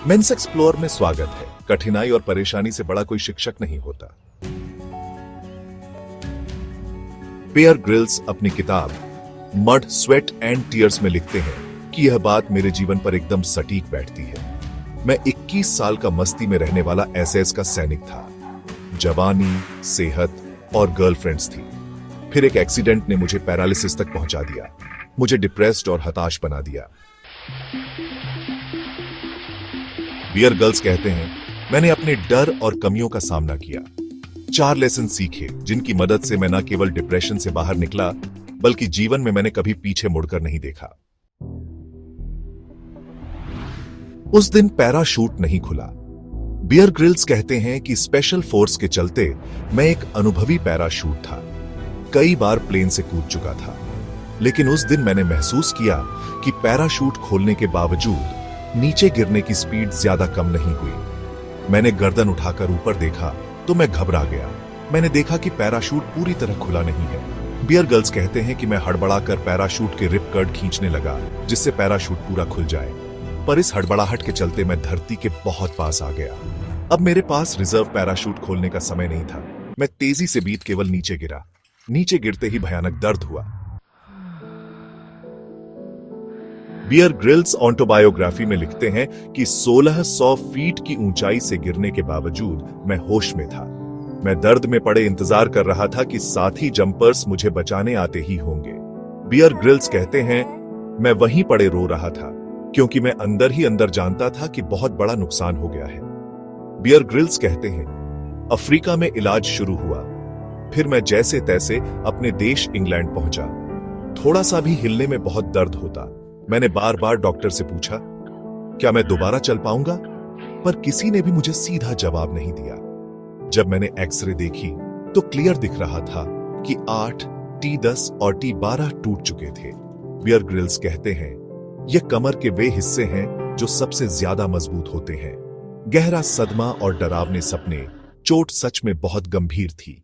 Mains explore में स्वागत है। कठिनाई और परेशानी से बड़ा कोई शिक्षक नहीं होता। बेयर ग्रिल्स अपनी किताब मड, स्वेट एंड टीयर्स में लिखते हैं कि यह बात मेरे जीवन पर एकदम सटीक बैठती है। मैं 21 साल का मस्ती में रहने वाला एसएस का सैनिक था। जवानी, सेहत और गर्लफ्रेंड्स थी। फिर एक एक्सीडेंट ने मुझे पैरालिसिस तक पहुंचा दिया, मुझे डिप्रेस्ड और हताश बना दिया। बियर गर्ल्स कहते हैं, मैंने अपने डर और कमियों का सामना किया, 4 लेसन सीखे जिनकी मदद से मैं न केवल डिप्रेशन से बाहर निकला बल्कि जीवन में मैंने कभी पीछे मुड़कर नहीं देखा। उस दिन पैराशूट नहीं खुला। बियर ग्रिल्स कहते हैं कि स्पेशल फोर्स के चलते मैं एक अनुभवी पैराशूट था। कई बार प्लेन से कूद चुका था, लेकिन उस दिन मैंने महसूस किया कि पैराशूट खोलने के बावजूद नीचे गिरने की स्पीड ज्यादा कम नहीं हुई। मैंने गर्दन उठाकर ऊपर देखा तो मैं घबरा गया। मैंने देखा कि पैराशूट पूरी तरह खुला नहीं है। बियर गर्ल्स कहते हैं कि मैं हड़बड़ाकर पैराशूट के रिप कर्ड खींचने लगा जिससे पैराशूट पूरा खुल जाए, पर इस हड़बड़ाहट के चलते मैं धरती के बहुत पास आ गया। अब मेरे पास रिजर्व पैराशूट खोलने का समय नहीं था। मैं तेजी से बीत केवल नीचे गिरा। नीचे गिरते ही भयानक दर्द हुआ। बियर ग्रिल्स ऑटोबायोग्राफी में लिखते हैं कि 1600 फीट की ऊंचाई से गिरने के बावजूद मैं होश में था। मैं दर्द में पड़े इंतजार कर रहा था कि साथी जंपर्स मुझे बचाने आते ही होंगे। बियर ग्रिल्स कहते हैं, मैं वहीं पड़े रो रहा था क्योंकि मैं अंदर ही अंदर जानता था कि बहुत बड़ा नुकसान हो गया है। बियर ग्रिल्स कहते हैं, अफ्रीका में इलाज शुरू हुआ। फिर मैं जैसे तैसे अपने देश इंग्लैंड पहुंचा। थोड़ा सा भी हिलने में बहुत दर्द होता। मैंने बार बार डॉक्टर से पूछा, क्या मैं दोबारा चल पाऊंगा? पर किसी ने भी मुझे सीधा जवाब नहीं दिया। जब मैंने एक्सरे देखी तो क्लियर दिख रहा था कि 8, T10 और T12 टूट चुके थे। बियर ग्रिल्स कहते हैं, यह कमर के वे हिस्से हैं जो सबसे ज्यादा मजबूत होते हैं। गहरा सदमा और डरावने सपने, चोट सच में बहुत गंभीर थी।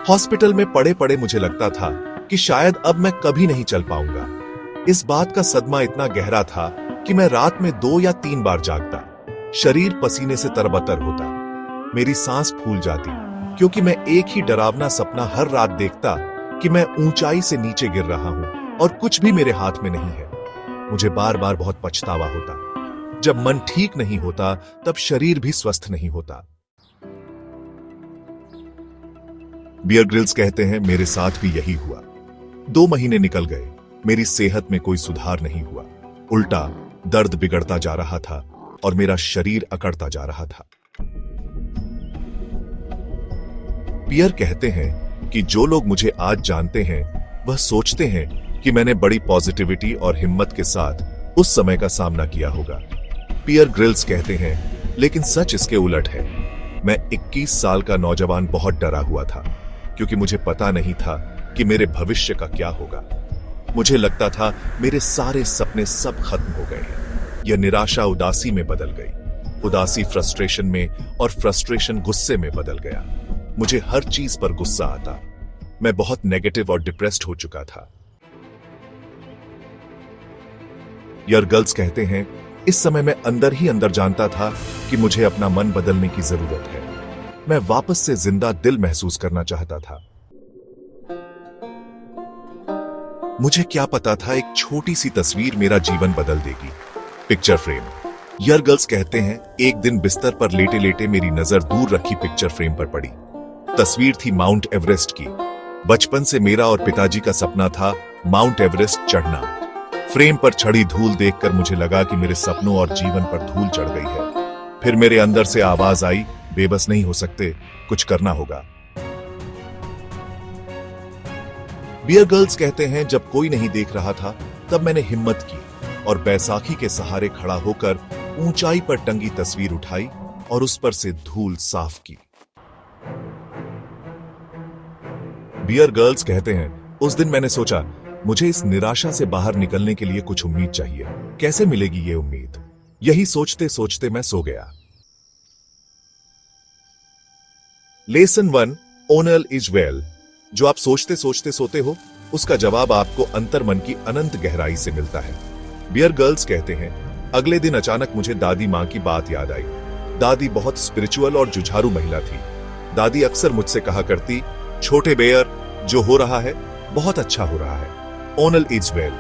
हॉस्पिटल में पड़े पड़े मुझे लगता था कि शायद अब मैं कभी नहीं चल पाऊंगा। इस बात का सदमा इतना गहरा था कि मैं रात में 2 या 3 बार जागता। शरीर पसीने से तरबतर होता। मेरी सांस फूल जाती क्योंकि मैं एक ही डरावना सपना हर रात देखता कि मैं ऊंचाई से नीचे गिर रहा हूं और कुछ भी मेरे हाथ में नहीं है। मुझे बार बार बहुत पछतावा होता। जब मन ठीक नहीं होता तब शरीर भी स्वस्थ नहीं होता। बियर ग्रिल्स कहते हैं, मेरे साथ भी यही हुआ। 2 महीने निकल गए, मेरी सेहत में कोई सुधार नहीं हुआ। उल्टा दर्द बिगड़ता जा रहा था और मेरा शरीर अकड़ता जा रहा था। पियर कहते हैं कि जो लोग मुझे आज जानते हैं वह सोचते हैं कि मैंने बड़ी पॉजिटिविटी और हिम्मत के साथ उस समय का सामना किया होगा। पियर ग्रिल्स कहते हैं, लेकिन सच इसके उलट है। मैं 21 साल का नौजवान बहुत डरा हुआ था क्योंकि मुझे पता नहीं था कि मेरे भविष्य का क्या होगा। मुझे लगता था मेरे सारे सपने सब खत्म हो गए हैं। यह निराशा उदासी में बदल गई, उदासी फ्रस्ट्रेशन में और फ्रस्ट्रेशन गुस्से में बदल गया। मुझे हर चीज पर गुस्सा आता। मैं बहुत नेगेटिव और डिप्रेस्ड हो चुका था। बियर गर्ल्स कहते हैं, इस समय मैं अंदर ही अंदर जानता था कि मुझे अपना मन बदलने की जरूरत है। मैं वापस से जिंदा दिल महसूस करना चाहता था। मुझे क्या पता था एक छोटी सी तस्वीर मेरा जीवन बदल देगी। Picture frame. बियर गर्ल्स कहते हैं, एक दिन बिस्तर पर लेटे लेटे मेरी नजर दूर रखी पिक्चर फ्रेम पर पड़ी। तस्वीर थी माउंट एवरेस्ट की। बचपन से मेरा और पिताजी का सपना था माउंट एवरेस्ट चढ़ना। फ्रेम पर छड़ी धूल देखकर मुझे लगा कि मेरे सपनों और जीवन पर धूल चढ़ गई है। फिर मेरे अंदर से आवाज आई, बेबस नहीं हो सकते, कुछ करना होगा। बियर गर्ल्स कहते हैं, जब कोई नहीं देख रहा था तब मैंने हिम्मत की और बैसाखी के सहारे खड़ा होकर ऊंचाई पर टंगी तस्वीर उठाई और उस पर से धूल साफ की। बियर गर्ल्स कहते हैं, उस दिन मैंने सोचा, मुझे इस निराशा से बाहर निकलने के लिए कुछ उम्मीद चाहिए। कैसे मिलेगी ये उम्मीद? यही सोचते सोचते मैं सो गया। लेसन 1, ओनल इज वेल। जो आप सोचते सोचते सोते हो, उसका जवाब आपको अंतर्मन की अनंत गहराई से मिलता है। बियर गर्ल्स कहते हैं, अगले दिन अचानक मुझे दादी माँ की बात याद आई। दादी बहुत स्पिरिचुअल और जुझारू महिला थी। दादी अक्सर मुझसे कहा करती, छोटे बेयर, जो हो रहा है बहुत अच्छा हो रहा है। ओनल इज वेल।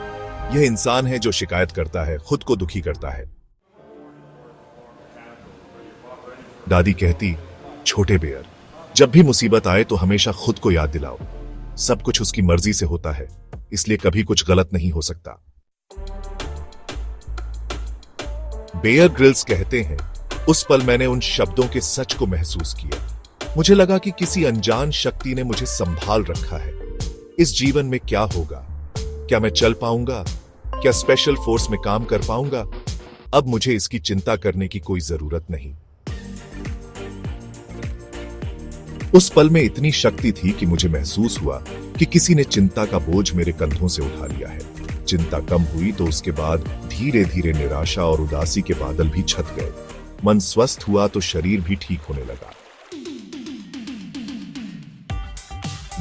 यह इंसान है जो शिकायत करता है, खुद को दुखी करता है। दादी कहती, छोटे बेयर, जब भी मुसीबत आए तो हमेशा खुद को याद दिलाओ, सब कुछ उसकी मर्जी से होता है, इसलिए कभी कुछ गलत नहीं हो सकता। बेयर ग्रिल्स कहते हैं, उस पल मैंने उन शब्दों के सच को महसूस किया। मुझे लगा कि किसी अनजान शक्ति ने मुझे संभाल रखा है। इस जीवन में क्या होगा? क्या मैं चल पाऊंगा? क्या स्पेशल फोर्स में काम कर पाऊंगा? अब मुझे इसकी चिंता करने की कोई जरूरत नहीं। उस पल में इतनी शक्ति थी कि मुझे महसूस हुआ कि किसी ने चिंता का बोझ मेरे कंधों से उठा लिया है। चिंता कम हुई तो उसके बाद धीरे धीरे निराशा और उदासी के बादल भी छट गए। मन स्वस्थ हुआ तो शरीर भी ठीक होने लगा।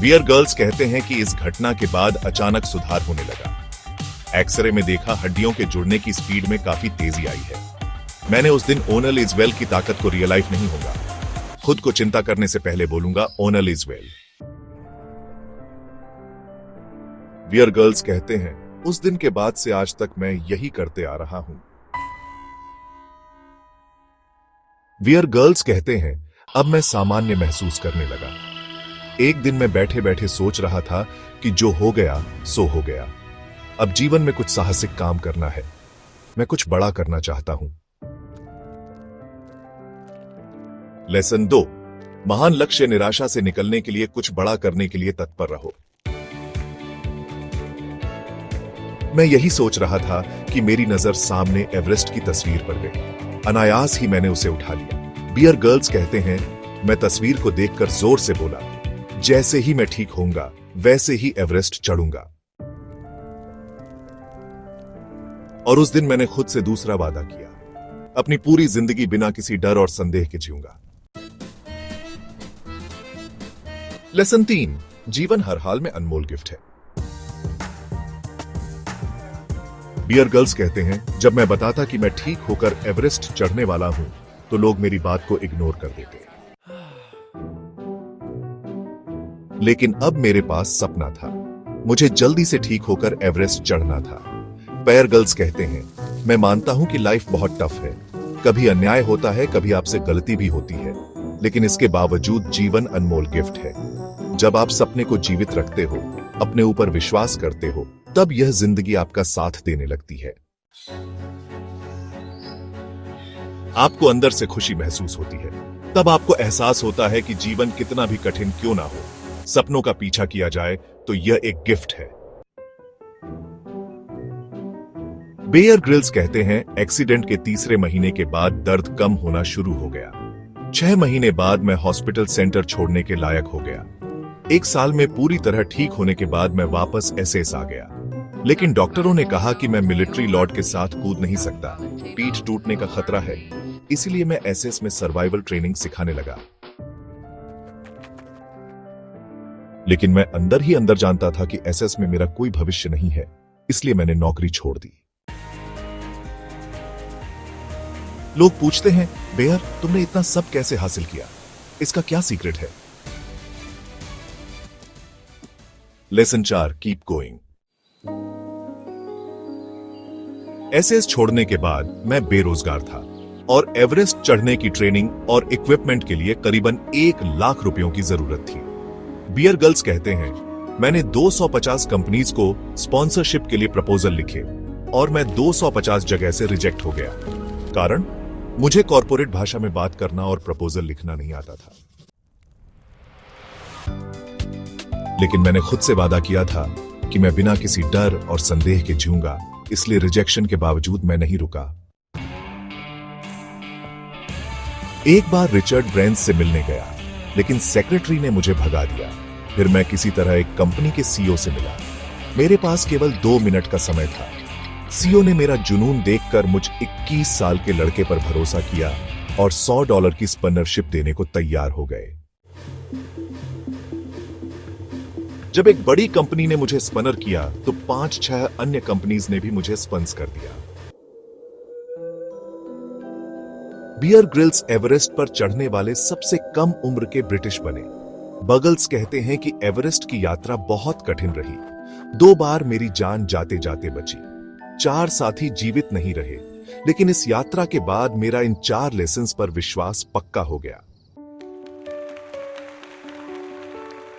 बियर गर्ल्स कहते हैं कि इस घटना के बाद अचानक सुधार होने लगा। एक्सरे में देखा हड्डियों के जुड़ने की स्पीड में काफी तेजी आई है। मैंने उस दिन ओनल इज वेल की ताकत को रियलाइज नहीं होगा। खुद को चिंता करने से पहले बोलूंगा, ओनल इज वेल। बियर गर्ल्स कहते हैं, उस दिन के बाद से आज तक मैं यही करते आ रहा हूं। बियर गर्ल्स कहते हैं, अब मैं सामान्य महसूस करने लगा। एक दिन मैं बैठे बैठे सोच रहा था कि जो हो गया सो हो गया। अब जीवन में कुछ साहसिक काम करना है। मैं कुछ बड़ा करना चाहता हूं। लेसन 2, महान लक्ष्य निराशा से निकलने के लिए कुछ बड़ा करने के लिए तत्पर रहो। मैं यही सोच रहा था कि मेरी नजर सामने एवरेस्ट की तस्वीर पर गई। अनायास ही मैंने उसे उठा लिया। बियर गर्ल्स कहते हैं, मैं तस्वीर को देखकर जोर से बोला, जैसे ही मैं ठीक होऊंगा वैसे ही एवरेस्ट चढ़ूंगा। और उस दिन मैंने खुद से दूसरा वादा किया, अपनी पूरी जिंदगी बिना किसी डर और संदेह के जीऊंगा। लेसन 3, जीवन हर हाल में अनमोल गिफ्ट है। बियर गर्ल्स कहते हैं, जब मैं बताता कि मैं ठीक होकर एवरेस्ट चढ़ने वाला हूं तो लोग मेरी बात को इग्नोर कर देते। लेकिन अब मेरे पास सपना था। मुझे जल्दी से ठीक होकर एवरेस्ट चढ़ना था। बियर गर्ल्स कहते हैं, मैं मानता हूं कि लाइफ बहुत टफ है। कभी अन्याय होता है, कभी आपसे गलती भी होती है, लेकिन इसके बावजूद जीवन अनमोल गिफ्ट है। जब आप सपने को जीवित रखते हो, अपने ऊपर विश्वास करते हो, तब यह जिंदगी आपका साथ देने लगती है। आपको अंदर से खुशी महसूस होती है। तब आपको एहसास होता है कि जीवन कितना भी कठिन क्यों ना हो, सपनों का पीछा किया जाए तो यह एक गिफ्ट है। बियर ग्रिल्स कहते हैं, एक्सीडेंट के तीसरे महीने के बाद दर्द कम होना शुरू हो गया। 6 महीने बाद मैं हॉस्पिटल सेंटर छोड़ने के लायक हो गया। 1 साल में पूरी तरह ठीक होने के बाद मैं वापस एसएस आ गया। लेकिन डॉक्टरों ने कहा कि मैं मिलिट्री लॉर्ड के साथ कूद नहीं सकता, पीठ टूटने का खतरा है। इसलिए मैं एसएस में सर्वाइवल ट्रेनिंग सिखाने लगा। लेकिन मैं अंदर ही अंदर जानता था कि एसएस में मेरा कोई भविष्य नहीं है, इसलिए मैंने नौकरी छोड़ दी। लोग पूछते हैं, बेयर, तुमने इतना सब कैसे हासिल किया? इसका क्या सीक्रेट है? Lesson 4, keep going. एसएस छोड़ने के बाद मैं बेरोजगार था और एवरेस्ट चढ़ने की ट्रेनिंग और इक्विपमेंट के लिए करीबन 1 लाख रुपयों की जरूरत थी। बियर गर्ल्स कहते हैं, मैंने 250 कंपनीज को स्पॉन्सरशिप के लिए प्रपोजल लिखे और मैं 250 जगह से रिजेक्ट हो गया। कारण, मुझे कॉर्पोरेट भाषा में बात करना और प्रपोजल लिखना नहीं आता था। लेकिन मैंने खुद से वादा किया था कि मैं बिना किसी डर और संदेह के जीऊंगा, इसलिए रिजेक्शन के बावजूद मैं नहीं रुका। एक बार रिचर्ड ब्रेंस से मिलने गया, लेकिन सेक्रेटरी ने मुझे भगा दिया। फिर मैं किसी तरह एक कंपनी के सीईओ से मिला। मेरे पास केवल 2 मिनट का समय था। सीईओ ने मेरा जुनून देखकर मुझ 21 साल के लड़के पर भरोसा किया और $100 की स्पॉन्सरशिप देने को तैयार हो गए। जब एक बड़ी कंपनी ने मुझे स्पॉन्सर किया तो 5-6 अन्य कंपनीज ने भी मुझे स्पॉन्सर कर दिया। बियर ग्रिल्स एवरेस्ट पर चढ़ने वाले सबसे कम उम्र के ब्रिटिश बने। बगल्स कहते हैं कि एवरेस्ट की यात्रा बहुत कठिन रही। 2 बार मेरी जान जाते जाते बची। 4 साथी जीवित नहीं रहे, लेकिन इस यात्रा के बाद मेरा इन 4 लेसन्स पर विश्वास पक्का हो गया।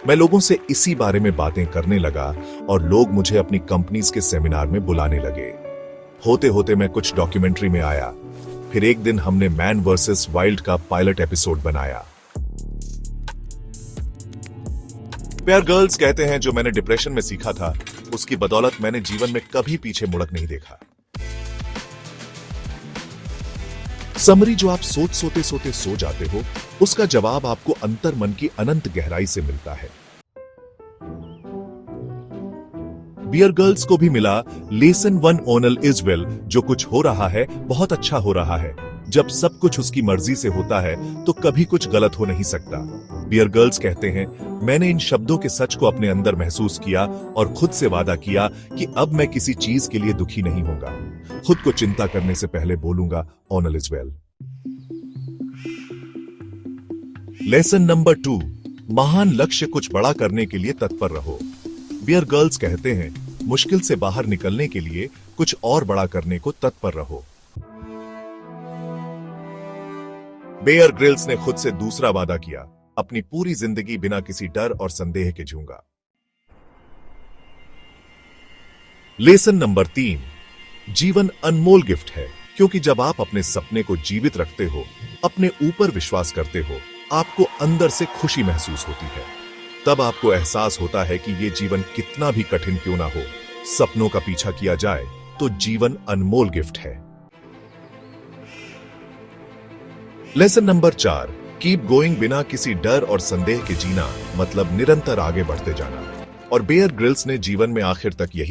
मैं लोगों से इसी बारे में बातें करने लगा और लोग मुझे अपनी कंपनीज के सेमिनार में बुलाने लगे। होते होते मैं कुछ डॉक्यूमेंट्री में आया। फिर एक दिन हमने मैन वर्सेस वाइल्ड का पायलट एपिसोड बनाया। बेयर गर्ल्स कहते हैं जो मैंने डिप्रेशन में सीखा था, उसकी बदौलत मैंने जीवन में कभी पीछे मुड़क नहीं देखा। समरी, जो आप सोते सोते सो जाते हो, उसका जवाब आपको अंतर मन की अनंत गहराई से मिलता है। बियर गर्ल्स को भी मिला लेसन 1 ओनल इज वेल, जो कुछ हो रहा है बहुत अच्छा हो रहा है। जब सब कुछ उसकी मर्जी से होता है तो कभी कुछ गलत हो नहीं सकता। बियर गर्ल्स कहते हैं, मैंने इन शब्दों के सच को अपने अंदर महसूस किया और खुद से वादा किया कि अब मैं किसी चीज के लिए दुखी नहीं होगा। खुद को चिंता करने से पहले बोलूंगा all is well. Lesson number 2, महान लक्ष्य कुछ बड़ा करने के लिए तत्पर रहो। बियर गर्ल्स कहते हैं, मुश्किल से बाहर निकलने के लिए कुछ और बड़ा करने को तत्पर रहो। बेयर ग्रिल्स ने खुद से दूसरा वादा किया, अपनी पूरी जिंदगी बिना किसी डर और संदेह के जीऊंगा। लेसन नंबर 3, जीवन अनमोल गिफ्ट है, क्योंकि जब आप अपने सपने को जीवित रखते हो, अपने ऊपर विश्वास करते हो, आपको अंदर से खुशी महसूस होती है। तब आपको एहसास होता है कि यह जीवन कितना भी कठिन क्यों ना हो, सपनों का पीछा किया जाए तो जीवन अनमोल गिफ्ट है। लेसन नंबर 4, कीप गोइंग, बिना किसी डर और संदेह के जीना मतलब निरंतर आगे बढ़ते जाना। और बेयर ग्रिल्स ने जीवन में आखिर तक यही